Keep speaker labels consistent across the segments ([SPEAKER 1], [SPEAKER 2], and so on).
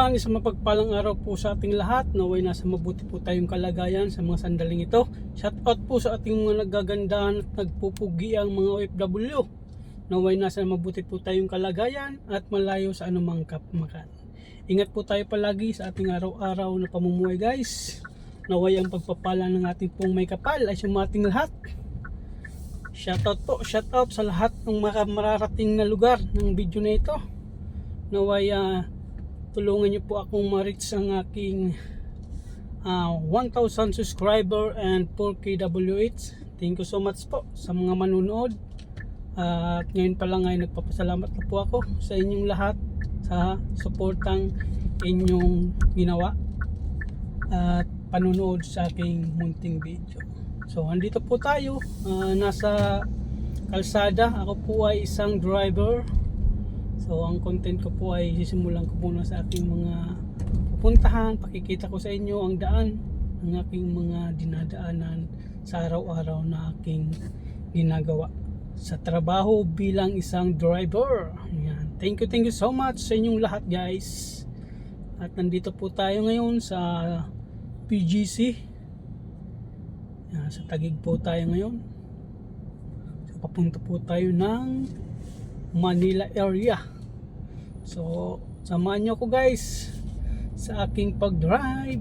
[SPEAKER 1] naman, isang mapagpalang araw po sa ating lahat. Naway nasa mabuti po tayong kalagayan sa mga sandaling ito. Shout out po sa ating mga nagagandahan at nagpupugi ang mga OFW. Naway nasa mabuti po tayong kalagayan at malayo sa anumang kapamakan. Ingat po tayo palagi sa ating araw-araw na pamumuhay, guys. Naway ang pagpapala ng ating pong may kapal ay sumating lahat. Shout out sa lahat ng mararating na lugar ng video na ito. Naway tulungan niyo po akong ma-reach ang aking 1,000 subscriber and 4K WH. Thank you so much po sa mga manunood. At ngayon pa lang ay nagpapasalamat na po ako sa inyong lahat sa suportang inyong ginawa at panunood sa aking munting video. So andito po tayo, nasa kalsada. Ako po ay isang driver. So ang content ko po ay sisimulan ko muna sa aking mga pupuntahan. Pakikita ko sa inyo ang daan ng aking mga dinadaanan sa araw-araw na aking ginagawa sa trabaho bilang isang driver. Ayan. Thank you so much sa inyong lahat, guys. At nandito po tayo ngayon sa PGC. Ayan, sa Taguig po tayo ngayon. So papunta po tayo ng Manila area. So samahan nyo ako, guys, sa aking pag-drive.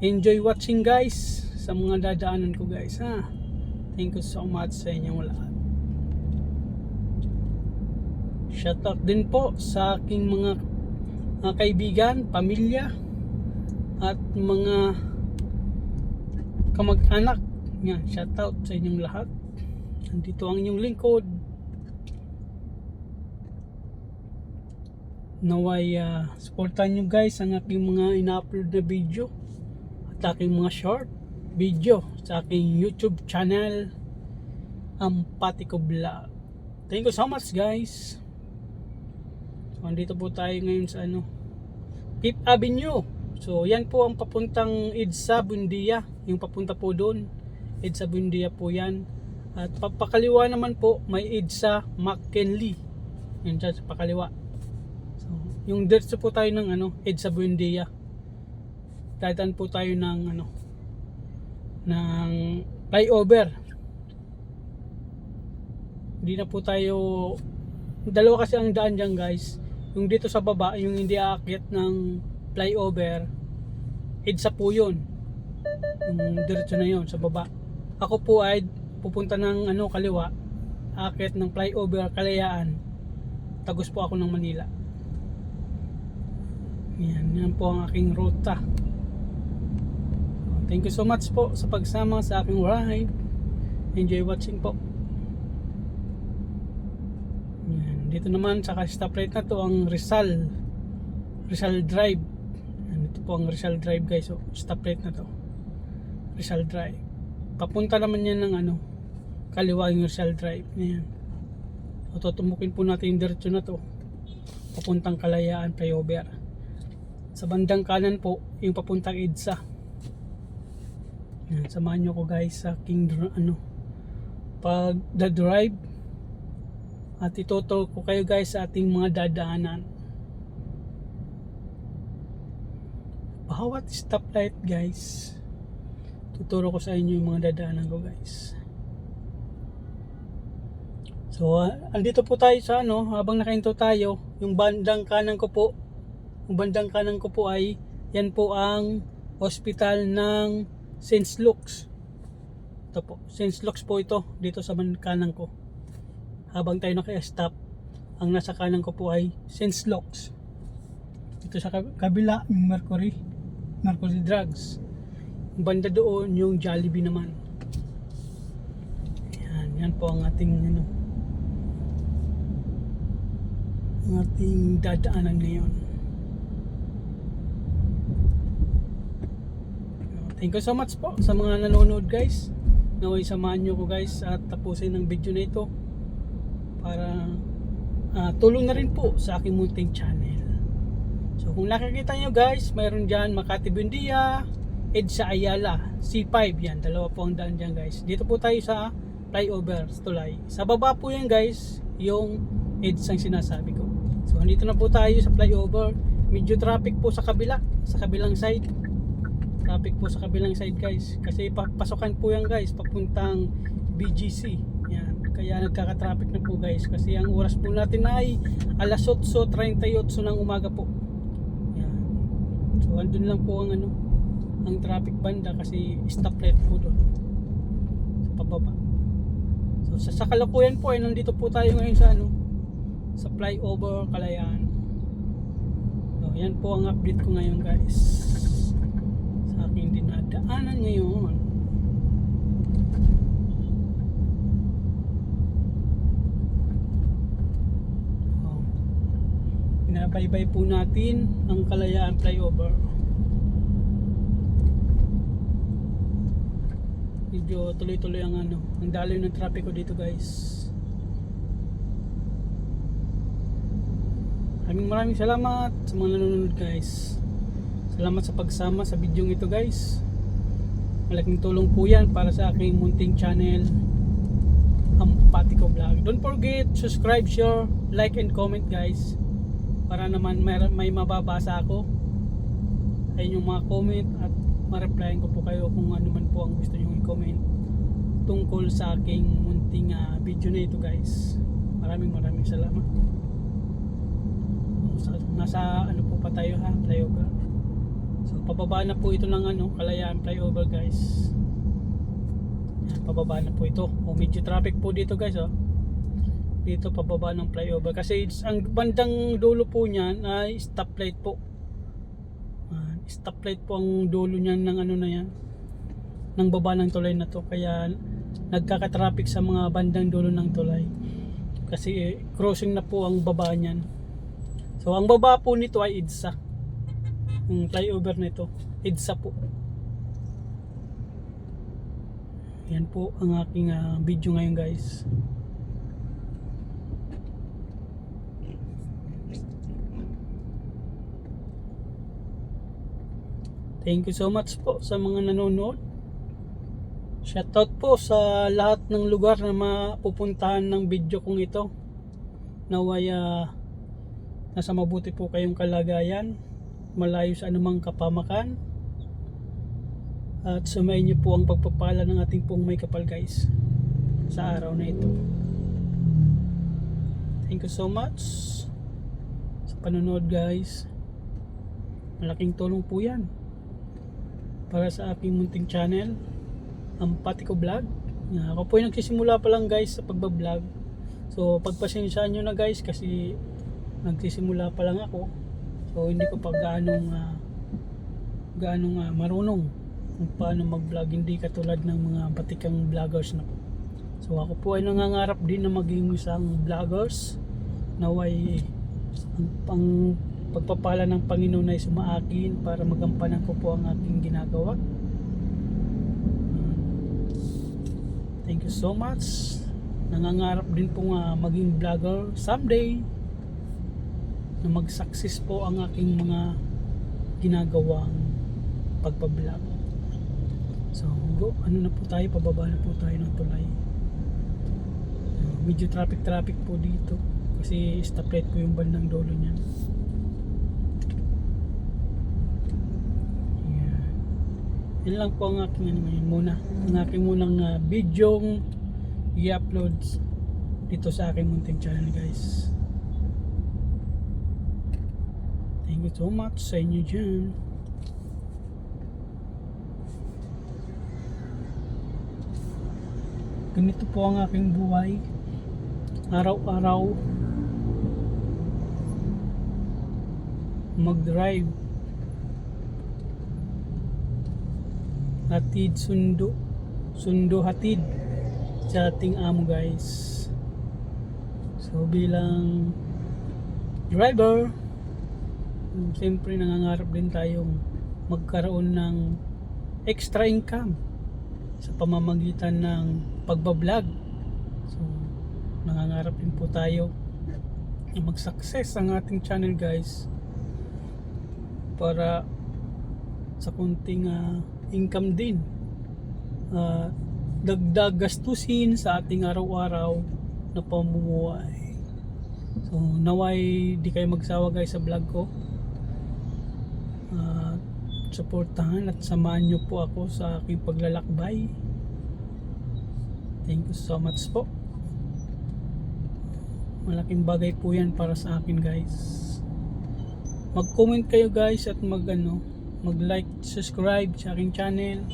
[SPEAKER 1] Enjoy watching, guys, sa mga dadaanan ko, guys, ha. Thank you so much sa inyong lahat. Shout out din po sa aking mga kaibigan, pamilya at mga kamag-anak. Yan, shout out sa inyong lahat. Nandito ang inyong lingkod. Naway supportan nyo, guys, ang aking mga ina-upload na video at aking mga short video sa aking YouTube channel, Ampatico Vlog. Thank you so much, guys. So andito po tayo ngayon sa Fifth Avenue. So yan po ang papuntang EDSA Buendia. Yung papunta po doon, EDSA Buendia po yan. At papakaliwa naman po may EDSA McKinley. Yan dyan sa pakaliwa. Yung diretso po tayo ng EDSA Buendia. Dadaan po tayo ng ng flyover. Hindi na po tayo, dalawa kasi ang daan diyan, guys. Yung dito sa baba, yung hindi aakyat ng flyover, EDSA po yun. Yung diretso na yun sa baba. Ako po ay pupunta ng kaliwa, aakyat ng flyover Kalayaan. Tagos po ako ng Manila. Yan po ang aking ruta. Thank you so much po sa pagsama sa aking ride. Enjoy watching po. Yan. Dito naman sa stoplight na to ang Rizal Drive. Yan, ito po ang Rizal Drive, guys. So stoplight na to, Rizal Drive. Papunta naman yan ng kaliwa yung Rizal Drive. Yan. So tutumukin po natin yung diretso na to papuntang Kalayaan flyover. Sa bandang kanan po yung papuntang EDSA. Yan, samahan nyo ko, guys, sa aking pag-drive at ituturo ko kayo, guys, sa ating mga dadaanan. Bawat stoplight, guys, tuturo ko sa inyo yung mga dadaanan ko, guys. So andito po tayo sa habang nakahinto tayo, yung bandang kanan ko po, ay yan po ang hospital ng St. Luke's. Ito po, St. Luke's po ito, dito sa kanan ko. Habang tayo naka-stop, ang nasa kanan ko po ay St. Luke's. Dito sa kabila, yung Mercury Drugs. Yung banda doon, yung Jollibee naman. Yan po ang ating ang ating dadaanan ngayon. Thank you so much po sa mga nanonood, guys. Naway samahan nyo ko, guys, at tapusin ang video na ito para tulong na rin po sa aking munting channel. So kung nakikita nyo, guys, mayroon dyan Makati Buendia, EDSA Ayala, C5. Yan, dalawa po ang daan dyan, guys. Dito po tayo sa flyover, tulay. Sa baba po yan, guys, yung EDSA ang sinasabi ko. So andito na po tayo sa flyover. medyo traffic po sa kabilang side. Traffic po sa kabilang side guys. Kasi pasokan po yan guys, papuntang BGC. Yan. Kaya nagkaka-traffic na po guys. Kasi ang oras po natin ay alas 8:38 ng umaga po. Yan. So andun lang po ang ang traffic banda kasi stoplight po doon. Sa pababa. So sa kalukuyan po ay nandito po tayo ngayon sa flyover Kalayaan. So yan po ang update ko ngayon guys. Sa aking dinadaanan ngayon. Binabaybay po natin ang Kalayaan flyover. Medyo tuloy-tuloy ang ang daloy ng trapiko dito guys. Maraming salamat sa mga nanonood guys. Salamat sa pagsama sa video ito guys. Malaking tulong po yan para sa aking munting channel, ang Patiko Vlog. Don't forget, subscribe, share, like and comment guys. Para naman may mababasa ako sa inyong mga comment at ma-replyan ko po kayo kung ano man po ang gusto nyo i-comment tungkol sa aking munting video na ito guys. Maraming salamat. Nasa po pa tayo flyover. So pababa na po ito ng Kalayaan flyover guys. Yan, pababa na po ito. Medyo traffic po dito guys dito pababa ng flyover kasi ang bandang dulo po niyan ay stoplight po. Stoplight po ang dulo niyan ng na yan, ng baba ng tulay na to, kaya nagkaka-traffic sa mga bandang dulo ng tulay kasi crossing na po ang baba niyan. So ang baba po nito ay EDSA, yung flyover nito EDSA po. Yan po ang aking video ngayon guys. Thank you so much po sa mga nanonood. Shoutout po sa lahat ng lugar na mapupuntahan ng video kong ito. Naway nasa mabuti po kayong kalagayan, malayo sa anumang kapamakan, at sumayin niyo po ang pagpapala ng ating pong may kapal guys sa araw na ito. Thank you so much sa panonood guys. Malaking tulong po yan para sa aking munting channel, ang Patiko Vlog. Ako po yung nagsisimula pa lang guys sa pagbablog. So pagpasensyaan nyo na guys kasi nagsisimula pa lang ako. So hindi ko pa gaanong marunong kung paano mag-vlog, hindi katulad ng mga batikang vloggers na po. So ako po ay nangangarap din na maging isang vloggers. Naway ang pagpapala ng Panginoon ay sumaakin para magampanan ko po ang aking ginagawa. Thank you so much. Nangangarap din po maging vlogger someday, na mag-success po ang aking mga ginagawang pagpa-vlog. So na po tayo, pababa na po tayo ng tulay. Medyo traffic po dito kasi stoplight po yung bandang dulo niyan. Yan lang po ang aking ngayon muna. Ang aking munang video i-upload dito sa aking munting channel guys. Thank you so much sa inyo dyan. Ganito po ang aking buhay. Araw-araw mag-drive, hatid sundo hatid sa ating amo guys. So bilang driver, siyempre nangangarap din tayong magkaroon ng extra income sa pamamagitan ng pagbablog. So nangangarap din po tayo na mag-success ang ating channel guys, para sa kunting income din, dagdag gastusin sa ating araw-araw na pamumuhay. So naway di kayo magsawa guys sa vlog ko. suportahan at samahan nyo po ako sa aking paglalakbay. Thank you so much po. Malaking bagay po yan para sa akin guys. Mag-comment kayo guys at mag-like, subscribe sa aking channel.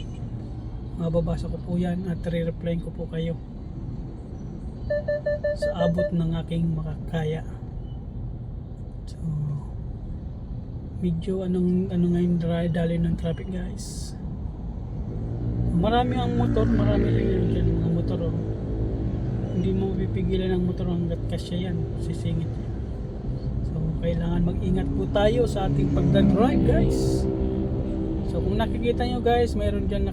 [SPEAKER 1] Mababasa ko po yan at re-replyin ko po kayo sa abot ng aking makakaya. So medyo ngayon dali ng traffic guys. Marami ang motor, marami lang yan dyan mga motor oh. Hindi mo pipigilan ng motor hanggat kasya yan, sisingit yan. So kailangan mag-ingat po tayo sa ating pagdadrive guys. So kung nakikita nyo guys, mayroon dyan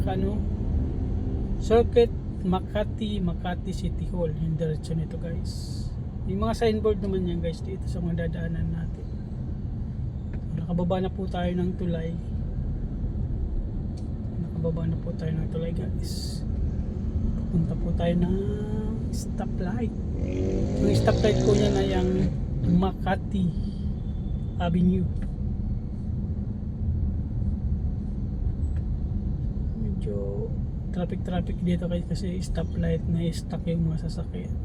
[SPEAKER 1] Circuit Makati City Hall, yung direksyon nito guys. Yung mga signboard naman yan guys dito sa mga dadaanan natin. Nakababa na po tayo ng tulay. Guys. Pupunta po tayo ng stoplight. Yung stoplight po niya na yung Makati Avenue. Medyo traffic dito kasi stoplight na stuck yung mga sasakyan.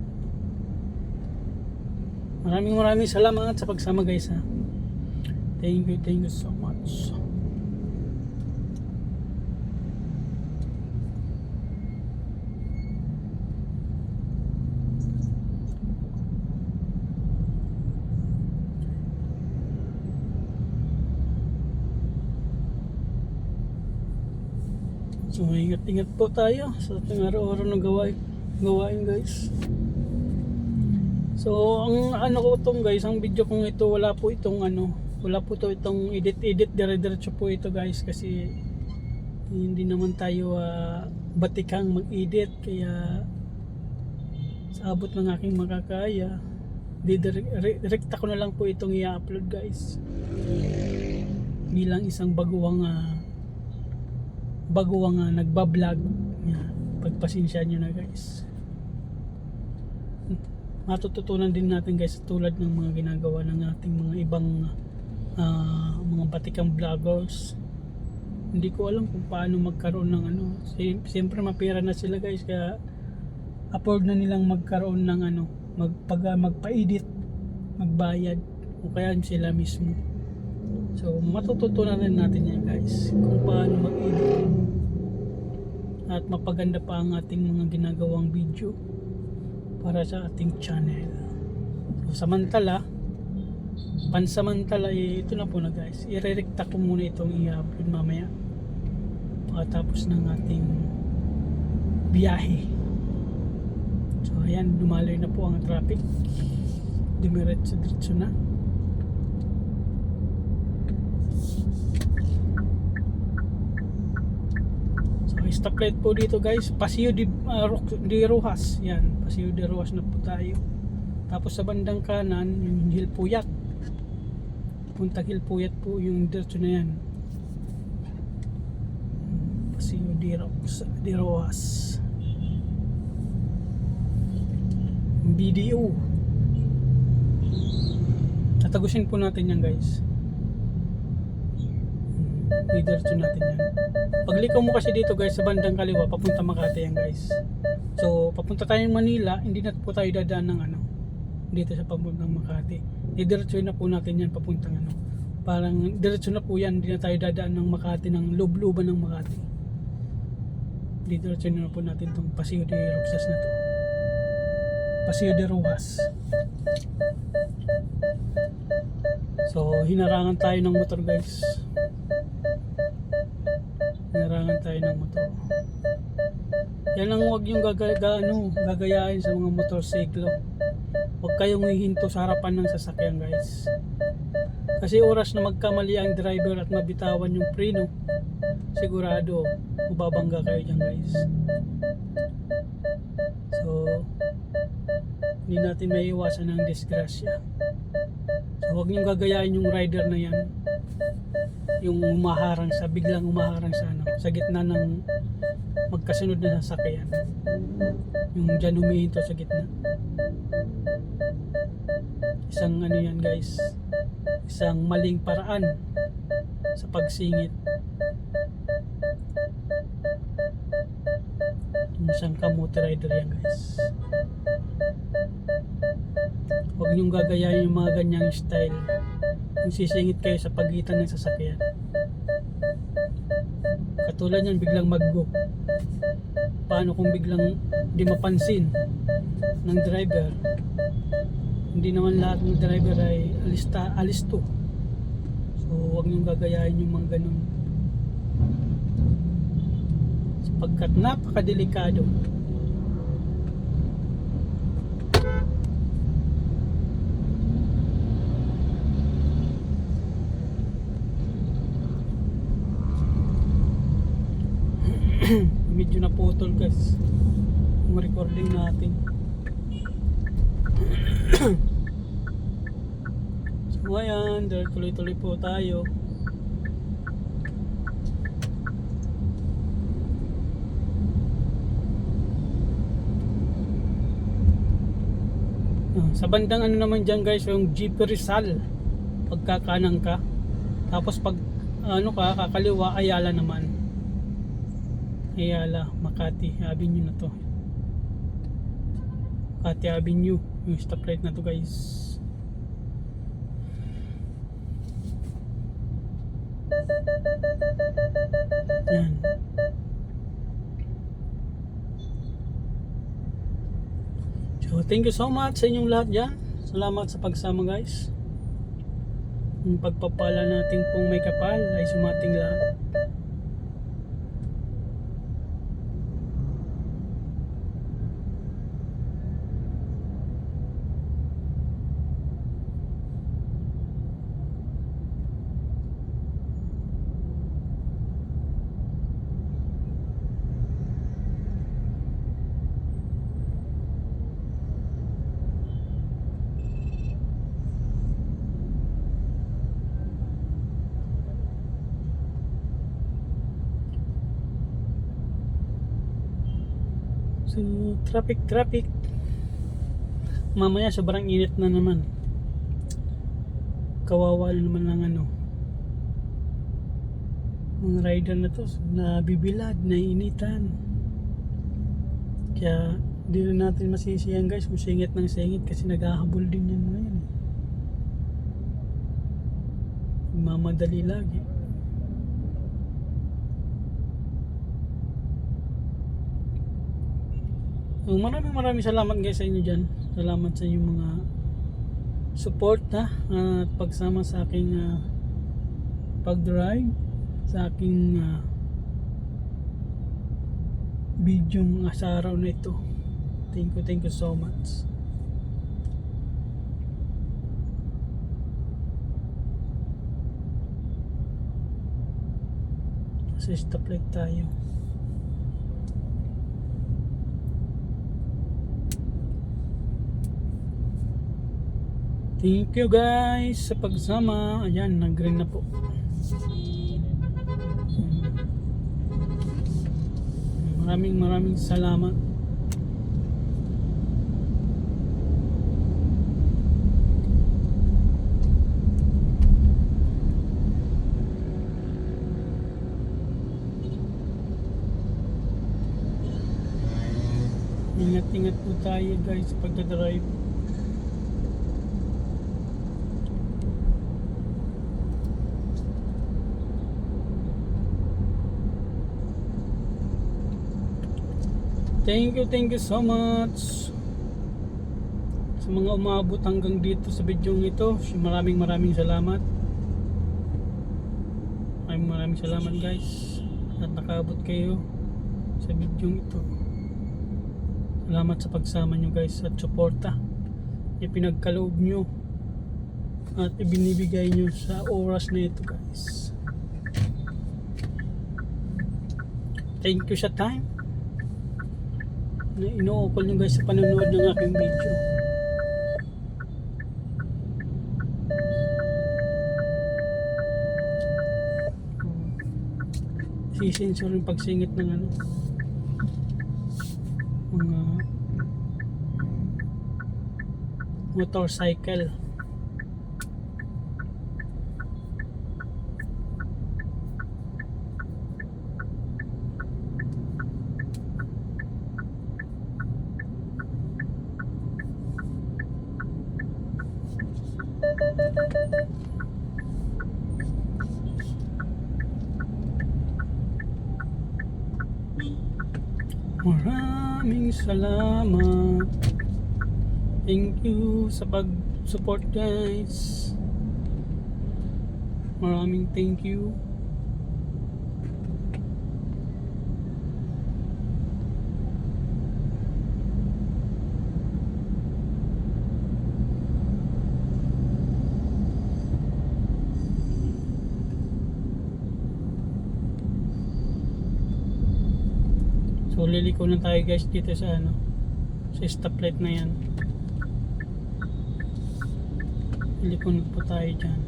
[SPEAKER 1] Maraming salamat sa pagsama guys ha. Thank you so much. So ingat po tayo sa ating araw-araw na gawain guys. So ang video kong ito, wala po itong edit dire-diretso po ito guys, kasi hindi naman tayo batikang mag-edit, kaya sa abot ng aking makakaya direkta ko na lang po itong i-upload guys, bilang isang baguhang nagbablog. Pagpasensya nyo na guys. Matututunan din natin guys tulad ng mga ginagawa ng ating mga ibang mga batikang vloggers. Hindi ko alam kung paano magkaroon ng siyempre mapira na sila guys, kaya afford na nilang magkaroon ng magpa-edit, magbayad, o kaya sila mismo. So matututunan rin natin yan guys kung paano mag-edit at mapaganda pa ang ating mga ginagawang video para sa ating channel. So pansamantala ito na po na guys, irerekta ko muna itong i-upload mamaya pagkatapos ng ating biyahe. So ayan, dumaloy na po ang traffic, dumiretso na. Stoplight po dito guys, Paseo de Rojas. Yan, Paseo de Rojas na po tayo. Tapos sa bandang kanan, yung Hilpuyat. Punta Hilpuyat po yung diretso na yan. Paseo de Rojas. BDO. Tatagusin po natin yan guys. Diretso natin yan. Paglikaw mo kasi dito guys sa bandang kaliwa, papunta Makati yan guys. So papunta tayong Manila, hindi na po tayo dadaan ng dito sa papuntang Makati. Diretso na po natin yan papuntang parang diretso na po yan, hindi na tayo dadaan ng Makati, ng loob-looban ng Makati. Diretso na po natin itong Paseo de Rojas na to. Paseo de Rojas. So hinarangan tayo ng motor guys. Hinarangan tayo ng motor. Yan ang huwag yung gagayahin sa mga motorsiklo. Huwag kayong hihinto sa harapan ng sasakyan guys. Kasi oras na magkamali ang driver at mabitawan yung preno, sigurado mababangga kayo dyan guys. So hindi natin maiiwasan ang disgrasya. So huwag niyong gagayahin yung rider na yan, yung biglang umaharang sa gitna ng magkasunod na sasakyan, yung dyan humihinto sa gitna. Isang yan guys, isang maling paraan sa pagsingit. Isang kamote rider yan guys. Huwag niyong gagayahin yung mga ganyang style kung sisingit kayo sa pagitan ng sasakyan. Katulad yan, biglang mag-go. Paano kung biglang di mapansin ng driver? Hindi naman lahat ng driver ay alisto. So huwag niyong gagayahin yung mga ganun, sapagkat napakadelikado. Medyo naputol guys yung recording natin. So ayan, tuloy-tuloy po tayo. Sa bandang ano naman dyan guys, yung Jeep Rizal, pagkakanang ka, tapos pag ano ka, kakaliwa, Ayala naman. Ayala, Makati Avenue na to. Makati Avenue, yung stoplight na to guys. Yan. So thank you so much sa inyong lahat dyan. Salamat sa pagsama guys. Yung pagpapala natin pong may kapal ay sumating lahat. So, traffic. Mamaya sobrang init na naman. Kawawa naman ng ano, mga rider na to, nabibilad, naiinitan. Kaya di na natin masisiyan guys kung singit ng singit, kasi naghahabol din yan ngayon. Mamadali lagi. So, maraming salamat guys sa inyo dyan. Salamat sa inyong mga support at pagsama sa aking pag-drive, sa aking video sa araw na ito. Thank you so much. Sa stoplight tayo. Thank you guys sa pagsama. Ayan, nag-green na po. Maraming salamat. Ingat po tayo guys sa pagdadrive. Thank you so much sa mga umabot hanggang dito sa video ito. Maraming salamat. Maraming salamat guys at nakaabot kayo sa video ito. Salamat sa pagsama nyo guys at suporta ipinagkaloob nyo at ibinibigay nyo sa oras na ito guys. Thank you sa time na inookol nyo guys sa panonood ng aking video. Sisensor yung pagsingit ng ano, mga motorcycle. Maraming salamat. Thank you sa pag-support guys. Maraming thank you. So liliko na tayo guys dito sa sa stoplight na yan. Liliko na po tayo dyan.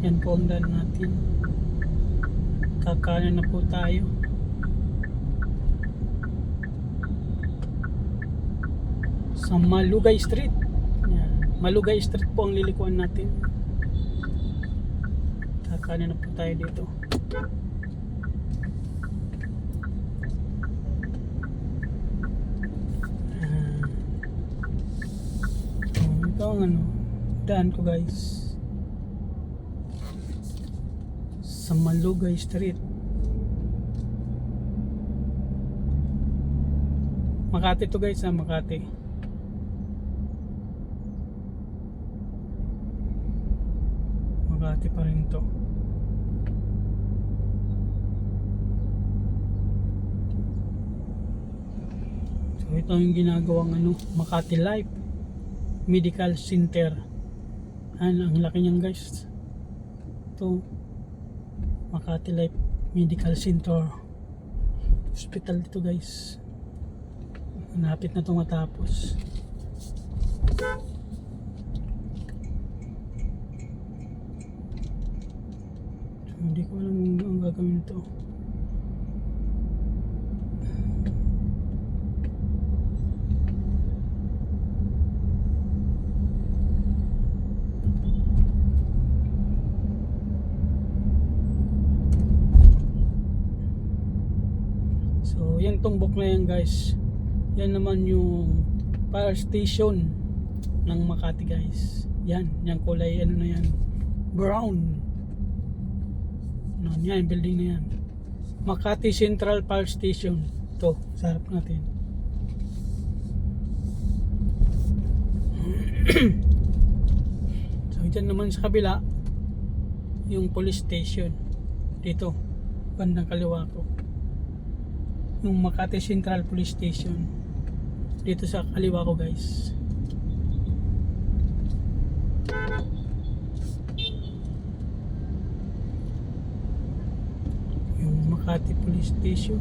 [SPEAKER 1] Yan po ang daan natin. Kakanan na po tayo. Sa Malugay Street. Yan. Malugay Street po ang lilikuan natin. Kakanan na po tayo dito. Ito ang daan ko guys. Sa Malugay Street. Makati to guys, Makati. Makati pa rin to. So ito yung ginagawang Makati Life Medical Center. Ang laki niyan guys. Ito Makati Life Medical Center. Hospital dito guys. Malapit na itong matapos. So, hindi ko alam ang gagawin nito. So yan tumbok na yan guys. Yan naman yung fire station ng Makati guys. Yan, yung kulay na yan, brown. Yan, building na yan. Makati Central Fire Station. Ito, sa harap natin. So dyan naman sa kabila yung police station. Dito, bandang kaliwa ko. Yung Makati Central Police Station. Dito sa kaliwa ko guys. Yung Makati Police Station.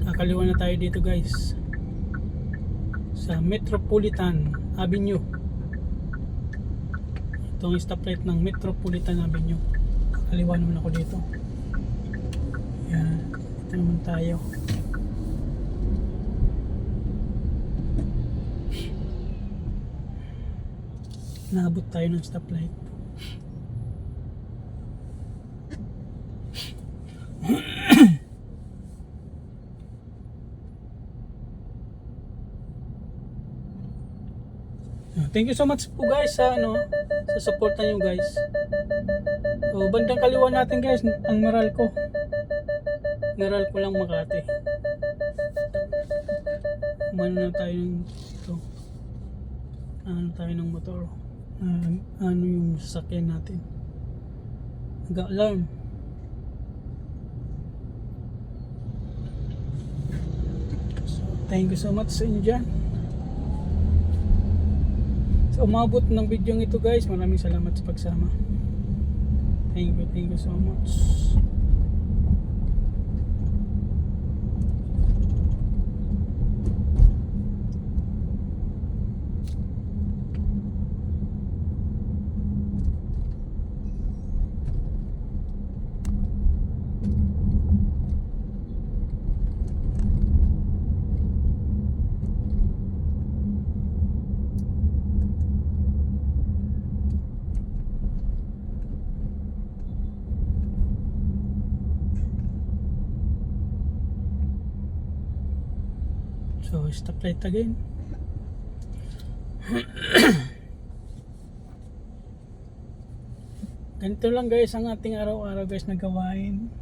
[SPEAKER 1] Kakaliwa na tayo dito guys. Sa Metropolitan Avenue. Ito ang stoplight ng Metropolitan Avenue. Kakaliwa naman ako dito. Yan. Ito naman tayo. Naabot tayo ng stoplight. Thank you so much po guys sa sa suporta niyo guys. So bandang kaliwa natin guys ang Meralco. Meralco lang Makati. Umano na tayo ng ito. Tayo ng motor. Yung sasakyan natin. Nag-alarm. So thank you so much sa inyo dyan. Umabot ng video ito guys, maraming salamat sa pagsama. Thank you so much. So stoplight again. Ganito lang guys ang ating araw-araw guys na gawain.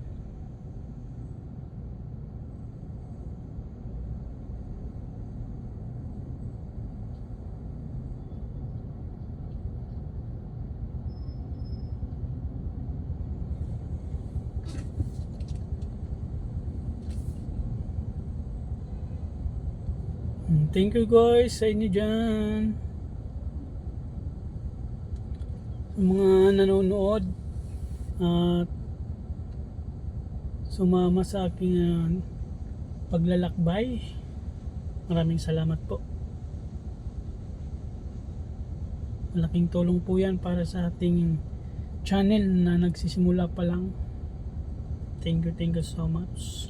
[SPEAKER 1] Thank you guys sa inyo dyan, sa mga nanonood at sumama sa aking paglalakbay. Maraming salamat po. Malaking tulong po yan para sa ating channel na nagsisimula pa lang. Thank you so much.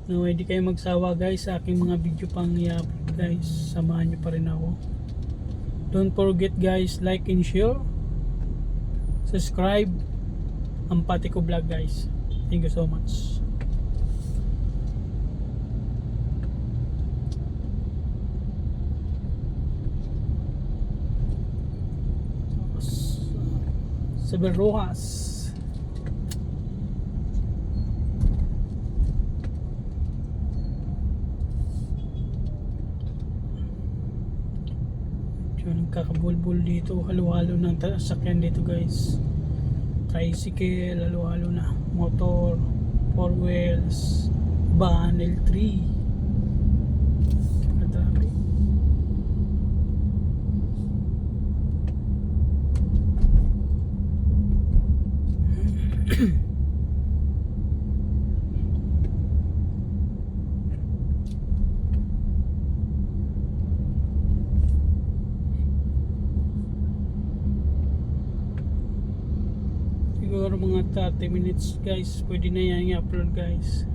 [SPEAKER 1] No, hindi kayo magsawa guys sa aking mga video pang i-upload guys. Samahan nyo pa rin ako. Don't forget guys, like and share, subscribe ang Pati Ko Vlog guys. Thank you so much. Isabel Rojas. Nagkakabulbul dito, halo-halo ng sasakyan dito guys. Tricycle, halo-halo na, motor, 4 wheels, van, L3. Grabe. Siguro mga 30 minutes guys, pwede na yan i-upload guys.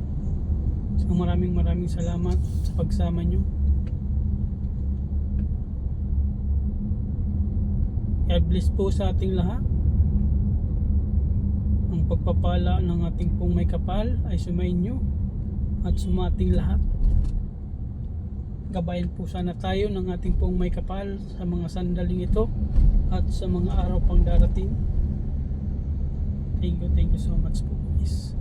[SPEAKER 1] So maraming salamat sa pagsama nyo. God bless po sa ating lahat. Ang pagpapala ng ating pong may kapal ay sumainyo at sumating lahat. Gabayan po sana tayo ng ating pong may kapal sa mga sandaling ito at sa mga araw pang darating. Thank you so much po guys.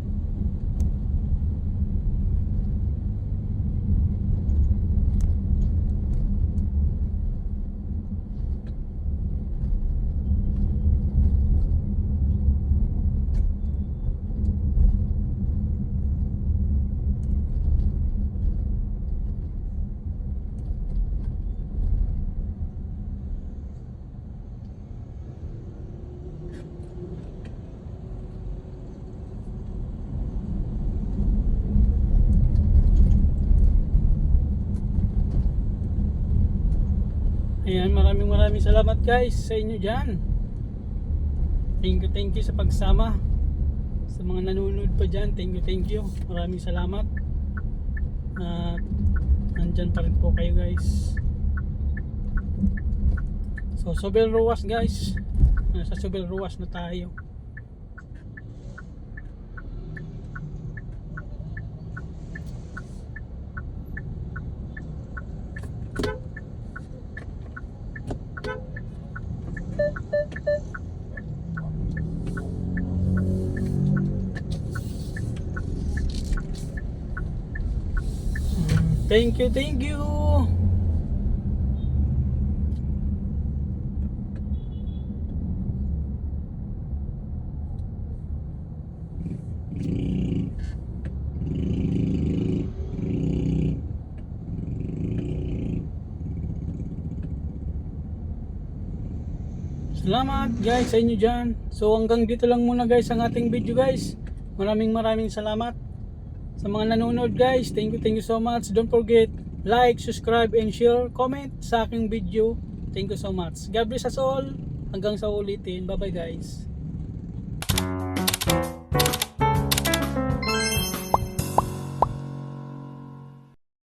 [SPEAKER 1] Ayan, maraming salamat guys sa inyo dyan. Thank you sa pagsama. Sa mga nanonood pa dyan, thank you. Maraming salamat. At nandyan pa rin po kayo guys. So, Sobel Ruas guys. Nasa Sobel Ruas na tayo. Thank you. Salamat guys sa inyo dyan. So hanggang dito lang muna guys ang ating video guys. Maraming salamat sa mga nanonood guys. Thank you so much. Don't forget, like, subscribe, and share, comment sa aking video. Thank you so much. God bless us all. Hanggang sa ulitin. Bye bye guys.